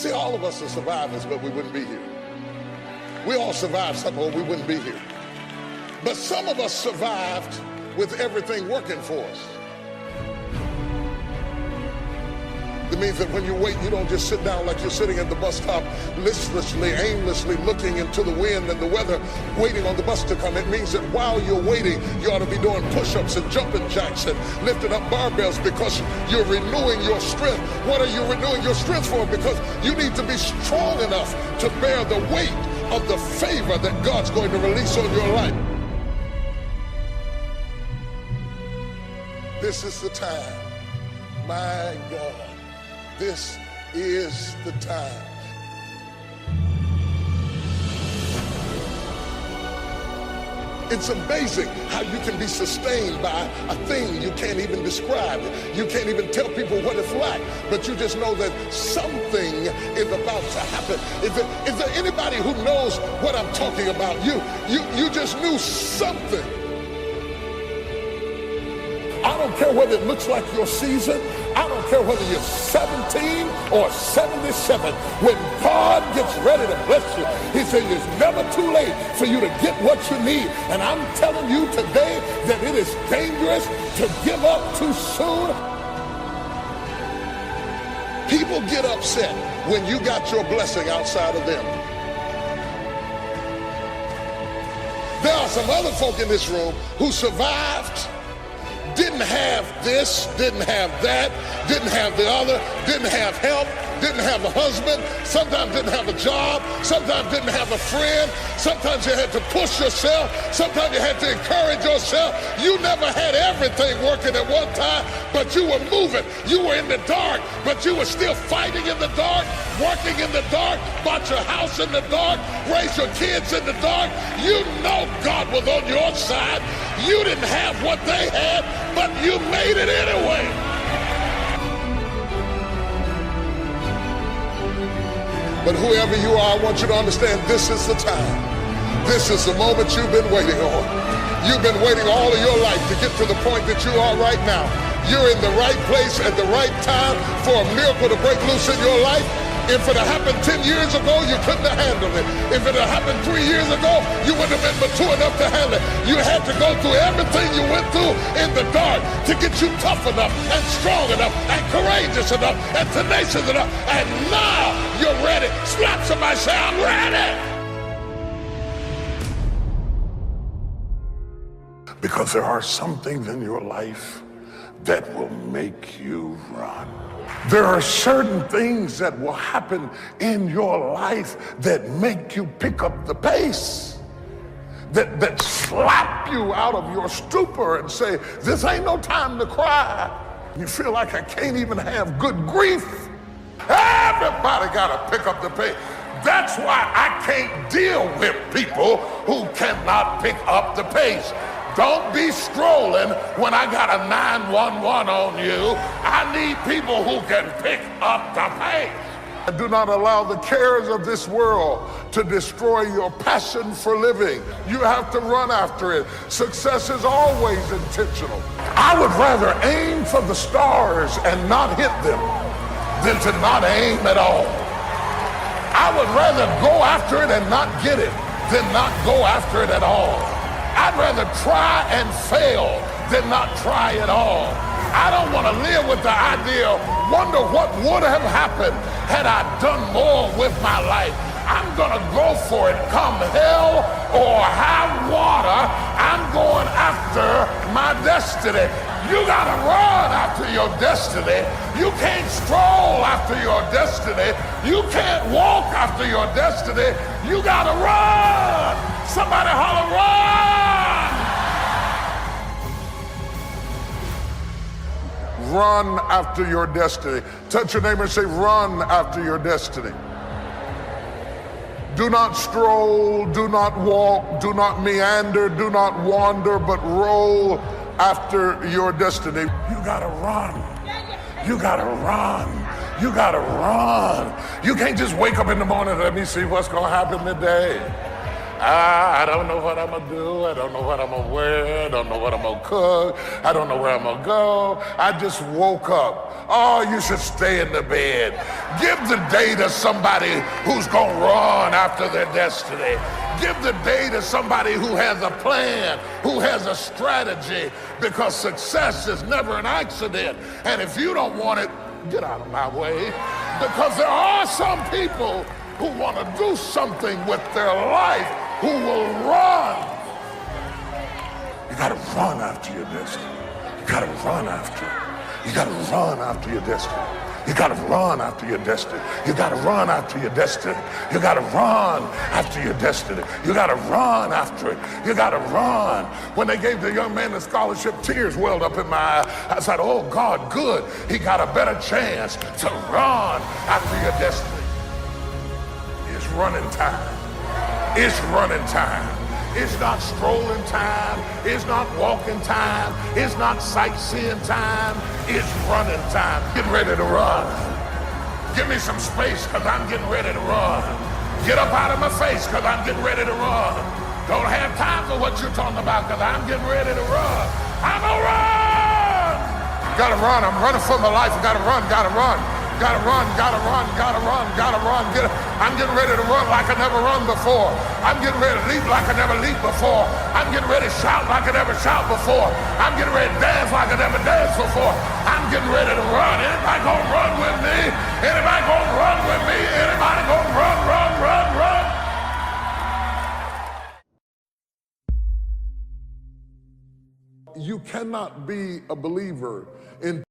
See, all of us are survivors, but we wouldn't be here. We all survived something, or we wouldn't be here. But some of us survived with everything working for us. It means that when you wait, you don't just sit down like you're sitting at the bus stop, listlessly, aimlessly looking into the wind and the weather, waiting on the bus to come. It means that while you're waiting, you ought to be doing push-ups and jumping jacks and lifting up barbells, because you're renewing your strength. What are you renewing your strength for? Because you need to be strong enough to bear the weight of the favor that God's going to release on your life. This is the time. My God, this is the time. It's amazing how you can be sustained by a thing you can't even describe. You can't even tell people what it's like, but you just know that something is about to happen. Is there anybody who knows what I'm talking about? You just knew something. I don't care whether it looks like your season. I don't care whether you're 17 or 77. When God gets ready to bless you, he says it's never too late for you to get what you need. And I'm telling you today that it is dangerous to give up too soon. People get upset when you got your blessing outside of them. There are some other folk in this room who survived, didn't have this, didn't have that, didn't have the other, didn't have help, didn't have a husband, sometimes didn't have a job, sometimes didn't have a friend, sometimes you had to push yourself, sometimes you had to encourage yourself. You never had everything working at one time, but you were moving. You were in the dark, but you were still fighting in the dark, working in the dark, bought your house in the dark, raised your kids in the dark. You know God was on your side. You didn't have what they had, but you made it anyway. But whoever you are, I want you to understand this is the time. This is the moment you've been waiting on. You've been waiting all of your life to get to the point that you are right now. You're in the right place at the right time for a miracle to break loose in your life. If it had happened 10 years ago, you couldn't have handled it. If it had happened 3 years ago, you wouldn't have been mature enough to handle it. You had to go through everything you went through in the dark to get you tough enough and strong enough and courageous enough and tenacious enough. And now you're ready. Slap somebody, say, I'm ready. Because there are some things in your life that will make you run. There are certain things that will happen in your life that make you pick up the pace, that slap you out of your stupor and say, this ain't no time to cry. You feel like I can't even have good grief. Everybody got to pick up the pace. That's why I can't deal with people who cannot pick up the pace. Don't be strolling when I got a 911 on you. I need people who can pick up the pace. Do not allow the cares of this world to destroy your passion for living. You have to run after it. Success is always intentional. I would rather aim for the stars and not hit them than to not aim at all. I would rather go after it and not get it than not go after it at all. I'd rather try and fail than not try at all. I don't want to live with the idea, wonder what would have happened had I done more with my life. I'm going to go for it come hell or high water. I'm going after my destiny. You got to run after your destiny. You can't stroll after your destiny. You can't walk after your destiny. You got to run. Somebody holler, run! Run after your destiny. Touch your neighbor and say, run after your destiny. Do not stroll, do not walk, do not meander, do not wander, but roll after your destiny. You gotta run. You gotta run. You gotta run. You can't just wake up in the morning and let me see what's gonna happen today. I don't know what I'm going to do. I don't know what I'm going to wear. I don't know what I'm going to cook. I don't know where I'm going to go. I just woke up. Oh, you should stay in the bed. Give the day to somebody who's going to run after their destiny. Give the day to somebody who has a plan, who has a strategy, because success is never an accident. And if you don't want it, get out of my way. Because there are some people who want to do something with their life who will run. You got to run after your destiny. You got to run after it. You got to run after your destiny. You got to run after your destiny. You got to run after your destiny. You got to run after your destiny. You got to run after it. You got to run. When they gave the young man the scholarship, tears welled up in my eye. I said, oh God, good. He got a better chance to run after your destiny. It's running time. It's running time. It's not strolling time. It's not walking time. It's not sightseeing time. It's running time. Get ready to run. Give me some space because I'm getting ready to run. Get up out of my face because I'm getting ready to run. Don't have time for what you're talking about because I'm getting ready to run. I'm going to run. Gotta run. I'm running for my life. Gotta run. Gotta run. Gotta run, gotta run, gotta run, gotta run. I'm getting ready to run like I never run before. I'm getting ready to leap like I never leaped before. I'm getting ready to shout like I never shout before. I'm getting ready to dance like I never danced before. I'm getting ready to run. Anybody gonna run with me? Anybody gonna run with me? Anybody gonna run, run, run, run? You cannot be a believer in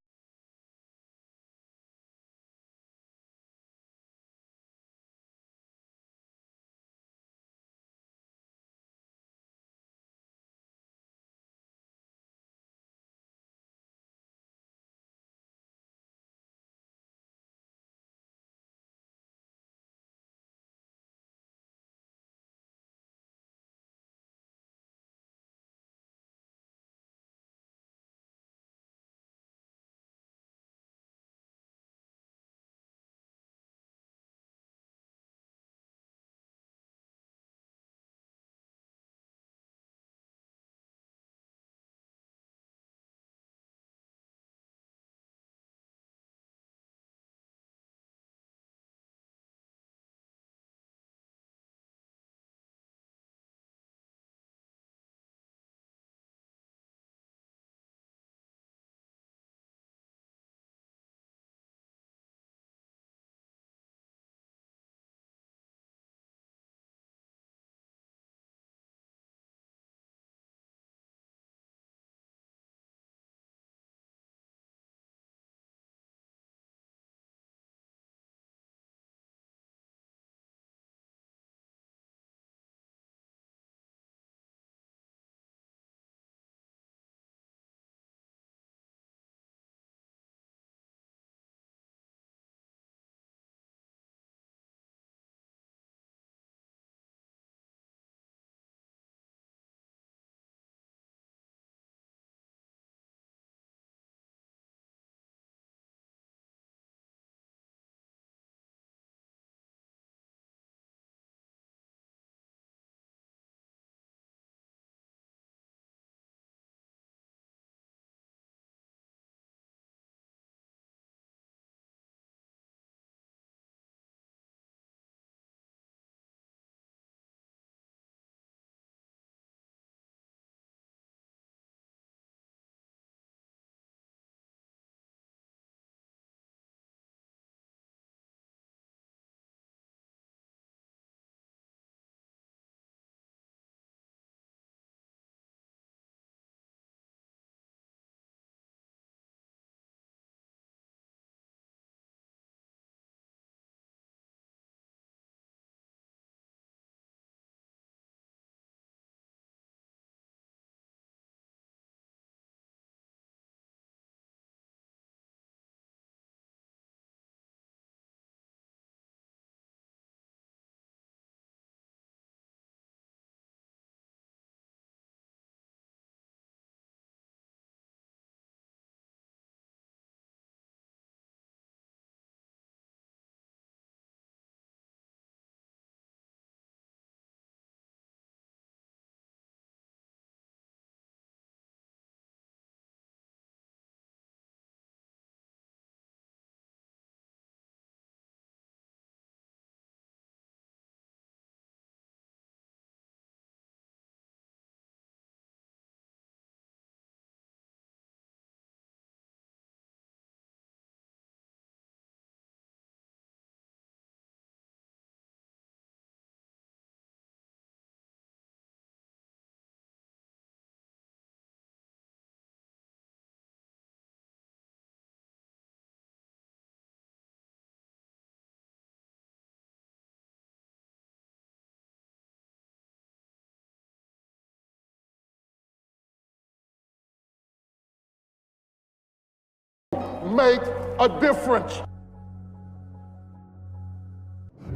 make a difference.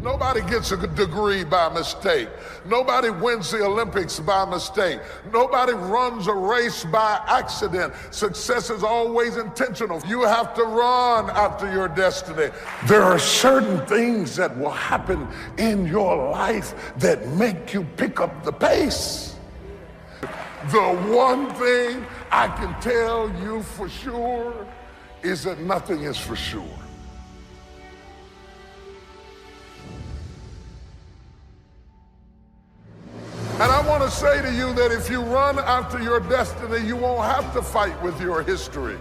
Nobody gets a degree by mistake. Nobody wins the Olympics by mistake. Nobody runs a race by accident. Success is always intentional. You have to run after your destiny. There are certain things that will happen in your life that make you pick up the pace. The one thing I can tell you for sure is that nothing is for sure. And I want to say to you that if you run after your destiny, you won't have to fight with your history.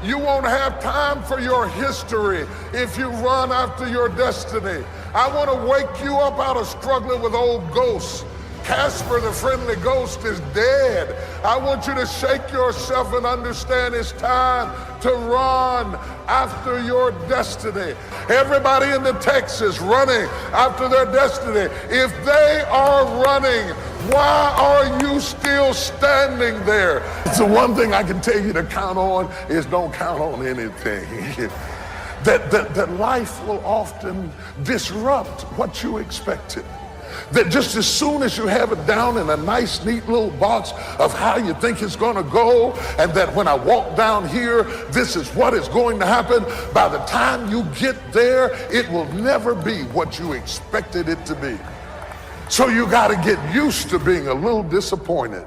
You won't have time for your history if you run after your destiny. I want to wake you up out of struggling with old ghosts. Casper, the friendly ghost, is dead. I want you to shake yourself and understand it's time to run after your destiny. Everybody in the text is running after their destiny. If they are running, why are you still standing there? It's the one thing I can tell you to count on is don't count on anything. that life will often disrupt what you expected. That just as soon as you have it down in a nice, neat little box of how you think it's going to go, and that when I walk down here, this is what is going to happen, by the time you get there, it will never be what you expected it to be. So you got to get used to being a little disappointed.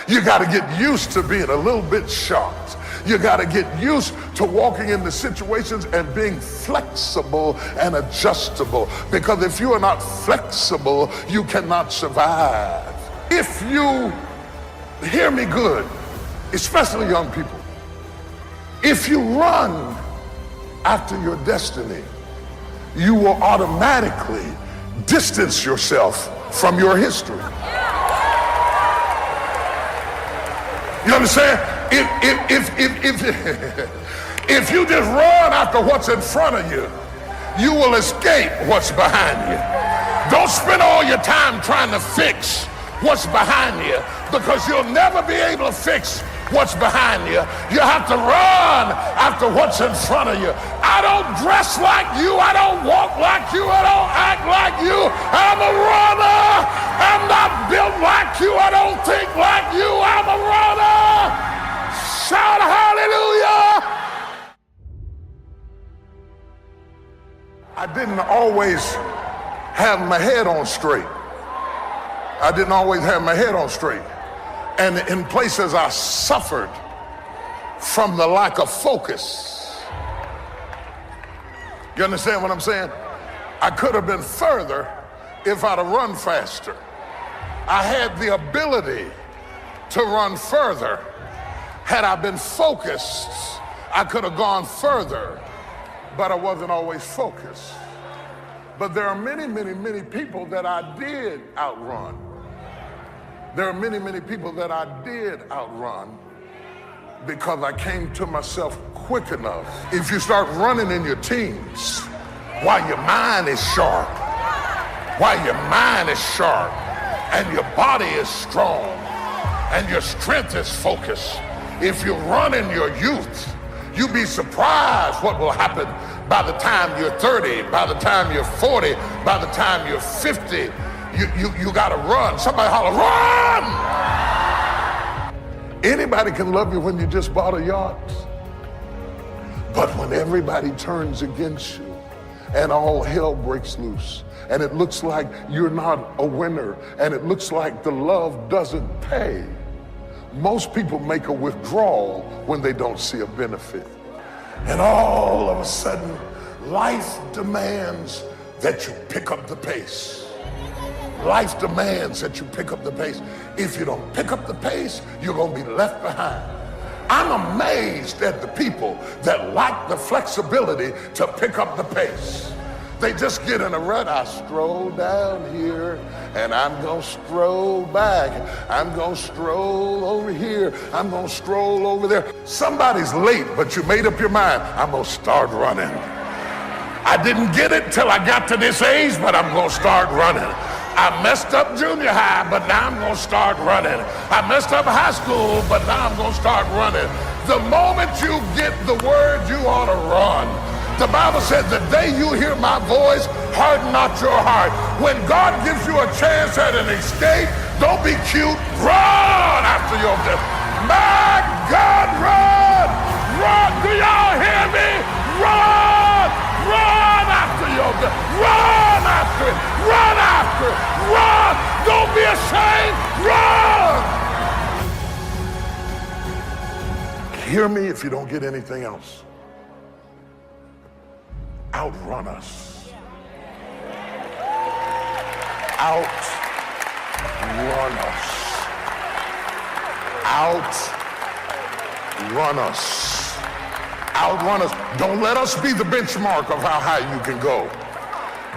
You got to get used to being a little bit shocked. You got to get used to walking into situations and being flexible and adjustable. Because if you are not flexible, you cannot survive. If you, hear me good, especially young people, if you run after your destiny, you will automatically distance yourself from your history. You understand? If you just run after what's in front of you, you will escape what's behind you. Don't spend all your time trying to fix what's behind you, because you'll never be able to fix what's behind you. You have to run after what's in front of you. I don't dress like you. I don't walk like you. I don't act like you. I'm a runner. I'm not built like you. I don't think like you. I'm a runner. Shout hallelujah. I didn't always have my head on straight. I didn't always have my head on straight. And in places I suffered from the lack of focus. You understand what I'm saying? I could have been further if I'd have run faster. I had the ability to run further. Had I been focused, I could have gone further, but I wasn't always focused. But there are many, many, many people that I did outrun. There are many, many people that I did outrun because I came to myself quick enough. If you start running in your teens, while your mind is sharp, and your body is strong, and your strength is focused, if you run in your youth, you'd be surprised what will happen by the time you're 30, by the time you're 40, by the time you're 50. You gotta run. Somebody holler, run! Anybody can love you when you just bought a yacht. But when everybody turns against you and all hell breaks loose, and it looks like you're not a winner, and it looks like the love doesn't pay, most people make a withdrawal when they don't see a benefit. And all of a sudden, life demands that you pick up the pace. Life demands that you pick up the pace. If you don't pick up the pace, you're going to be left behind. I'm amazed at the people that lack the flexibility to pick up the pace. They just get in a rut. I stroll down here and I'm going to stroll back. I'm going to stroll over here. I'm going to stroll over there. Somebody's late, but you made up your mind. I'm going to start running. I didn't get it till I got to this age, but I'm going to start running. I messed up junior high, but now I'm going to start running. I messed up high school, but now I'm going to start running. The moment you get the word, you ought to run. The Bible said, the day you hear my voice, harden not your heart. When God gives you a chance at an escape, don't be cute. Run after your death. My God, run! Run! Do y'all hear me? Run! Run after your death. Run after it. Run after it. Run! Don't be ashamed. Run! Hear me if you don't get anything else. Outrun us. Outrun us. Outrun us. Outrun us. Don't let us be the benchmark of how high you can go,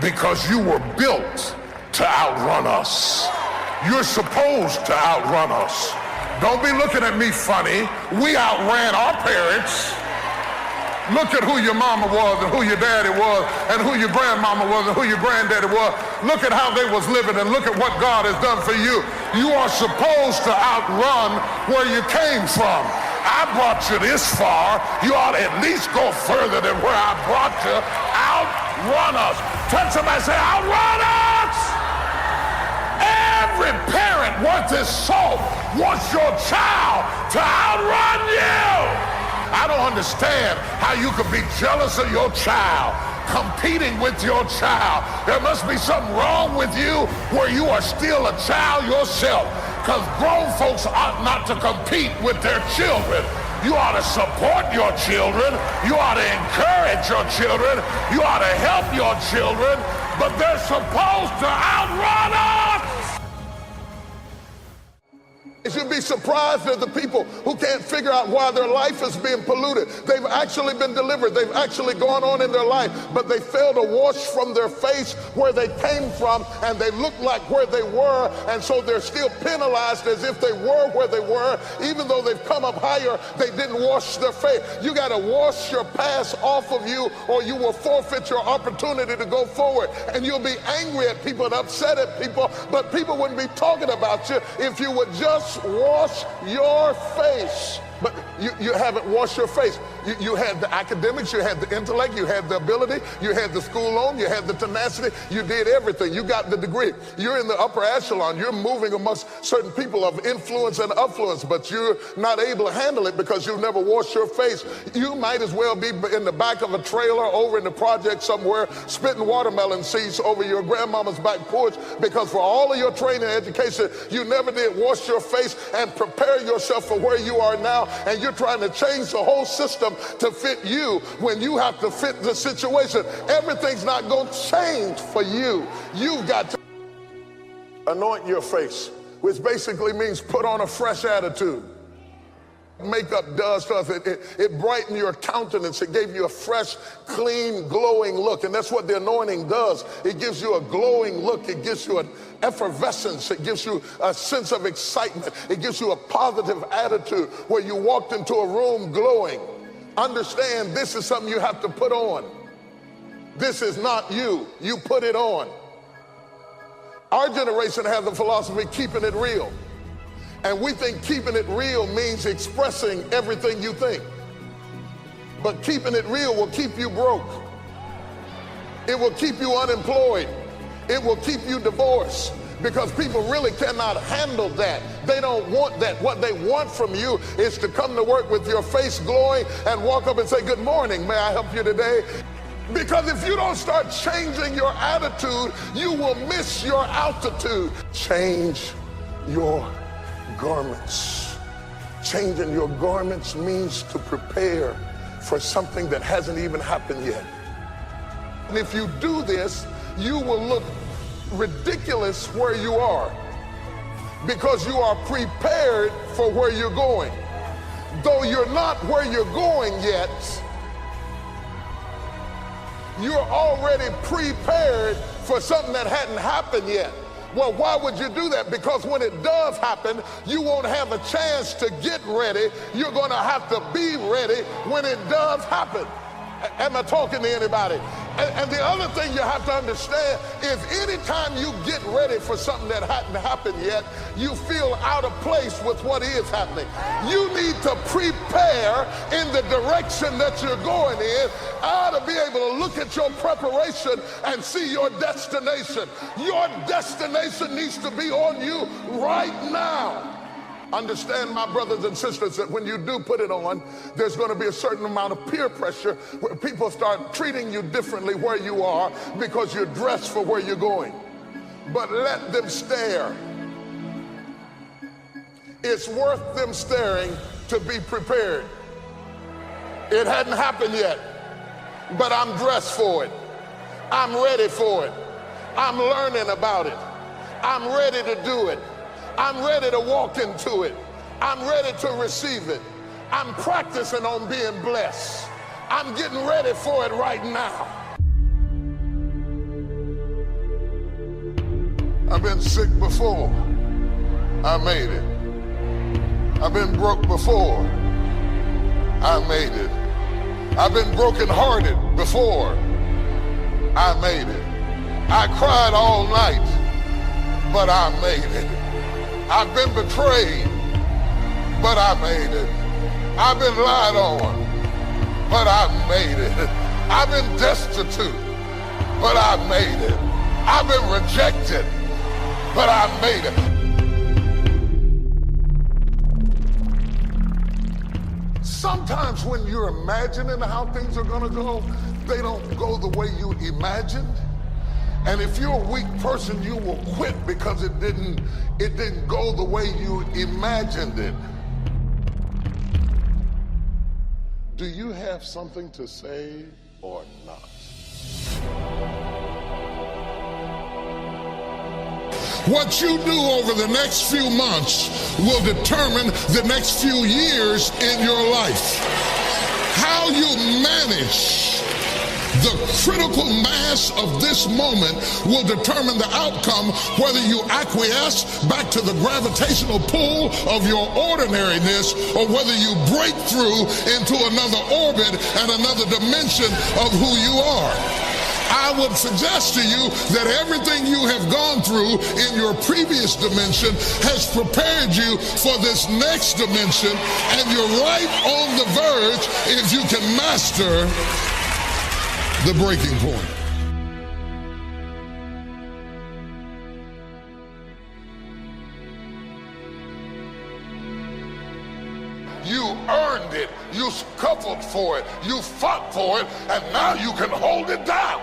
because you were built to outrun us. You're supposed to outrun us. Don't be looking at me funny. We outran our parents. Look at who your mama was and who your daddy was and who your grandmama was and who your granddaddy was. Look at how they was living and look at what God has done for you. You are supposed to outrun where you came from. I brought you this far. You ought to at least go further than where I brought you. Outrun us. Touch somebody and say, outrun us! Every parent worth his salt wants your child to outrun you. I don't understand how you could be jealous of your child, competing with your child. There must be something wrong with you where you are still a child yourself, because grown folks ought not to compete with their children. You ought to support your children. You ought to encourage your children. You ought to help your children, but they're supposed to outrun us. You should be surprised at the people who can't figure out why their life is being polluted. They've actually been delivered. They've actually gone on in their life, but they fail to wash from their face where they came from, and they look like where they were, and so they're still penalized as if they were where they were. Even though they've come up higher, they didn't wash their face. You got to wash your past off of you, or you will forfeit your opportunity to go forward. And you'll be angry at people and upset at people, but people wouldn't be talking about you if you would just wash your face. But you haven't washed your face. You had the academics, you had the intellect, you had the ability, you had the school loan, you had the tenacity, you did everything. You got the degree. You're in the upper echelon. You're moving amongst certain people of influence and affluence, but you're not able to handle it because you've never washed your face. You might as well be in the back of a trailer over in the project somewhere, spitting watermelon seeds over your grandmama's back porch, because for all of your training and education, you never did wash your face and prepare yourself for where you are now. And you're trying to change the whole system to fit you when you have to fit the situation. Everything's not going to change for you. You've got to anoint your face, which basically means put on a fresh attitude. Makeup does stuff. It brightened your countenance. It gave you a fresh, clean, glowing look. And that's what the anointing does. It gives you a glowing look. It gives you an effervescence. It gives you a sense of excitement. It gives you a positive attitude where you walked into a room glowing. Understand, this is something you have to put on. This is not you. You put it on. Our generation has the philosophy, keeping it real. And we think keeping it real means expressing everything you think. But keeping it real will keep you broke. It will keep you unemployed. It will keep you divorced, because people really cannot handle that. They don't want that. What they want from you is to come to work with your face glowing and walk up and say, good morning, may I help you today? Because if you don't start changing your attitude, you will miss your altitude. Change your garments. Changing your garments means to prepare for something that hasn't even happened yet. And if you do this, you will look ridiculous where you are, because you are prepared for where you're going. Though you're not where you're going yet, you're already prepared for something that hadn't happened yet. Well, why would you do that? Because when it does happen, you won't have a chance to get ready. You're going to have to be ready when it does happen. Am I talking to anybody? And the other thing you have to understand is anytime you get ready for something that hadn't happened yet, you feel out of place with what is happening. You need to prepare in the direction that you're going in. I ought to be able to look at your preparation and see your destination. Your destination needs to be on you right now. Understand, my brothers and sisters, that when you do put it on, there's going to be a certain amount of peer pressure where people start treating you differently where you are because you're dressed for where you're going. But let them stare. It's worth them staring to be prepared. It hadn't happened yet, but I'm dressed for it. I'm ready for it. I'm learning about it. I'm ready to do it. I'm ready to walk into it. I'm ready to receive it. I'm practicing on being blessed. I'm getting ready for it right now. I've been sick before. I made it. I've been broke before. I made it. I've been brokenhearted before. I made it. I cried all night, but I made it. I've been betrayed, but I made it. I've been lied on, but I made it. I've been destitute, but I made it. I've been rejected, but I made it. Sometimes when you're imagining how things are gonna go, they don't go the way you imagined. And if you're a weak person, you will quit because it didn't go the way you imagined it. Do you have something to say or not? What you do over the next few months will determine the next few years in your life. How you manage the critical mass of this moment will determine the outcome, whether you acquiesce back to the gravitational pull of your ordinariness or whether you break through into another orbit and another dimension of who you are. I would suggest to you that everything you have gone through in your previous dimension has prepared you for this next dimension, and you're right on the verge if you can master the breaking point. You earned it, you scuffled for it, you fought for it, and now you can hold it down.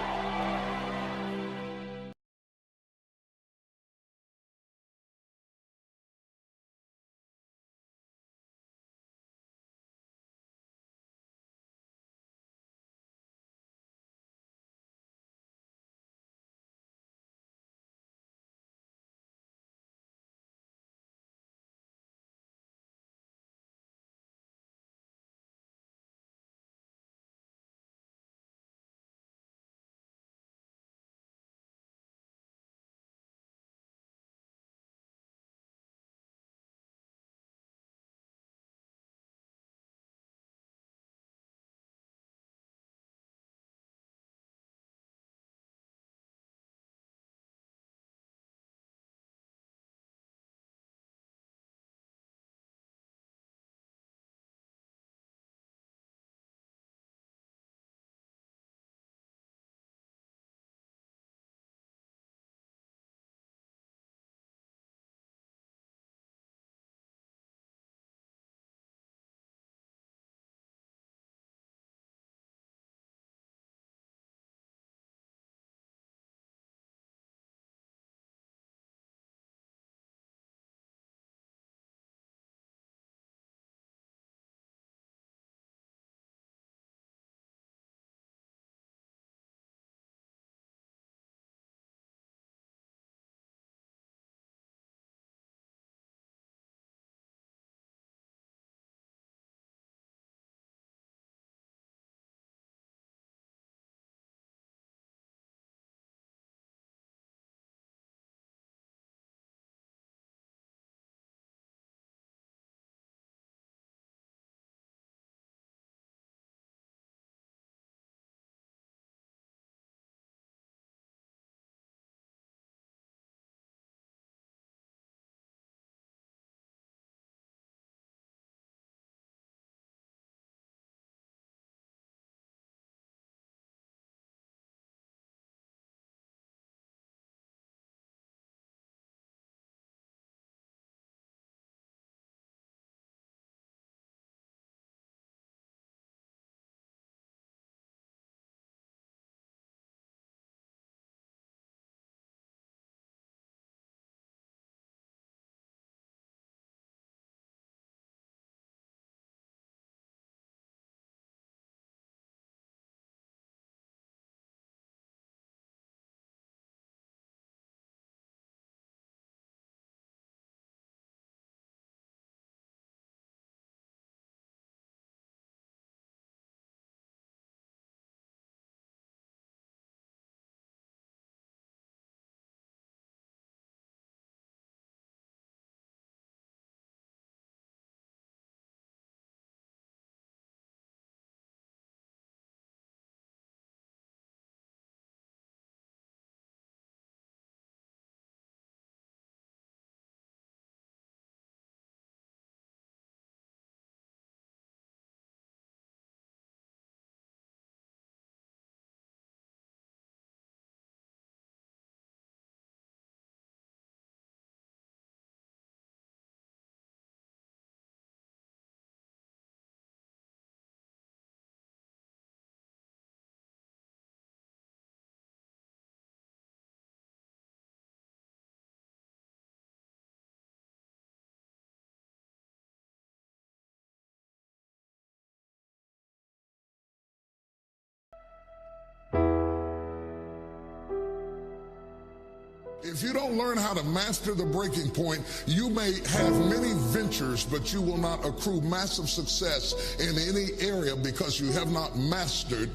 If you don't learn how to master the breaking point, you may have many ventures, but you will not accrue massive success in any area because you have not mastered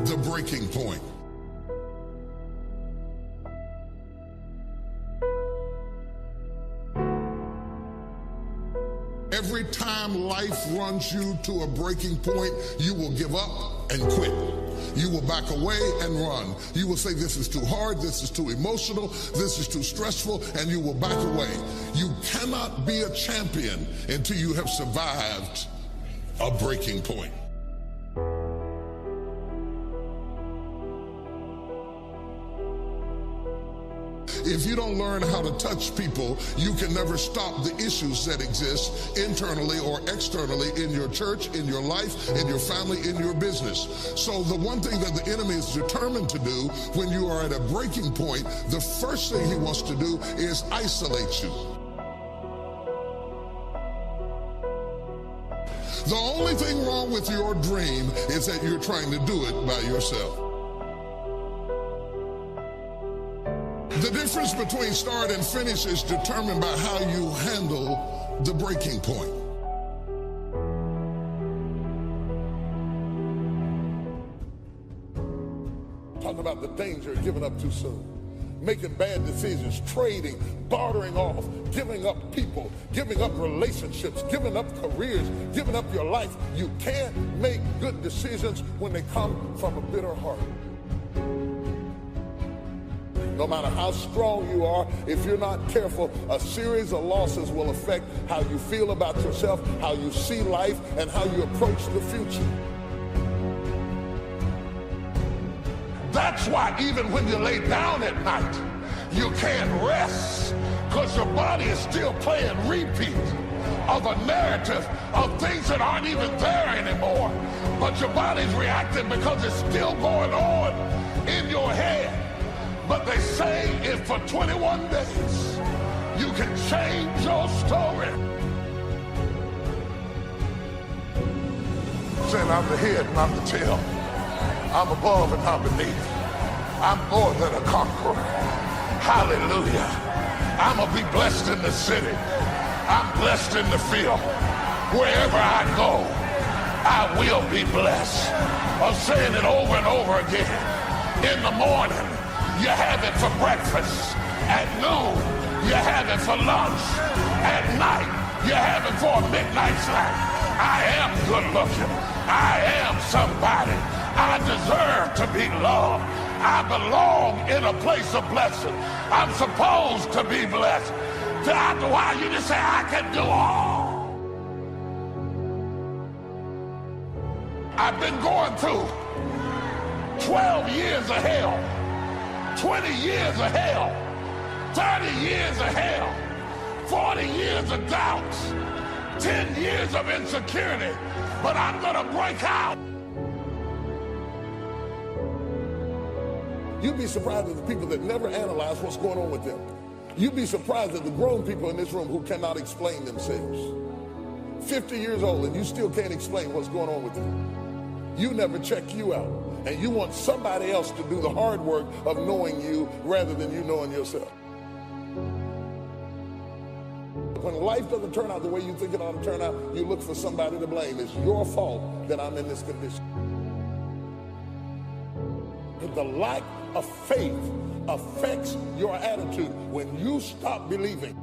the breaking point. Every time life runs you to a breaking point, you will give up and quit. You will back away and run. You will say, this is too hard, this is too emotional, this is too stressful, and you will back away. You cannot be a champion until you have survived a breaking point. If you don't learn how to touch people, you can never stop the issues that exist internally or externally in your church, in your life, in your family, in your business. So the one thing that the enemy is determined to do when you are at a breaking point, the first thing he wants to do is isolate you. The only thing wrong with your dream is that you're trying to do it by yourself. The difference between start and finish is determined by how you handle the breaking point. Talking about the danger of giving up too soon. Making bad decisions, trading, bartering off, giving up people, giving up relationships, giving up careers, giving up your life. You can't make good decisions when they come from a bitter heart. No matter how strong you are, if you're not careful, a series of losses will affect how you feel about yourself, how you see life, and how you approach the future. That's why even when you lay down at night, you can't rest, because your body is still playing repeat of a narrative of things that aren't even there anymore. But your body's reacting because it's still going on in your head. But they say if for 21 days you can change your story. Saying I'm the head, not the tail. I'm above and not beneath. I'm more than a conqueror. Hallelujah. I'm going to be blessed in the city. I'm blessed in the field. Wherever I go, I will be blessed. I'm saying it over and over again. In the morning, you have it for breakfast. At noon, you have it for lunch. At night, you have it for a midnight snack. I am good looking. I am somebody. I deserve to be loved. I belong in a place of blessing. I'm supposed to be blessed. After a while, you just say, I can do all. I've been going through 12 years of hell. 20 years of hell, 30 years of hell, 40 years of doubts, 10 years of insecurity, but I'm gonna break out. You'd be surprised at the people that never analyze what's going on with them. You'd be surprised at the grown people in this room who cannot explain themselves. 50 years old and you still can't explain what's going on with you. You never check you out. And you want somebody else to do the hard work of knowing you rather than you knowing yourself. When life doesn't turn out the way you think it ought to turn out, you look for somebody to blame. It's your fault that I'm in this condition. The lack of faith affects your attitude. When you stop believing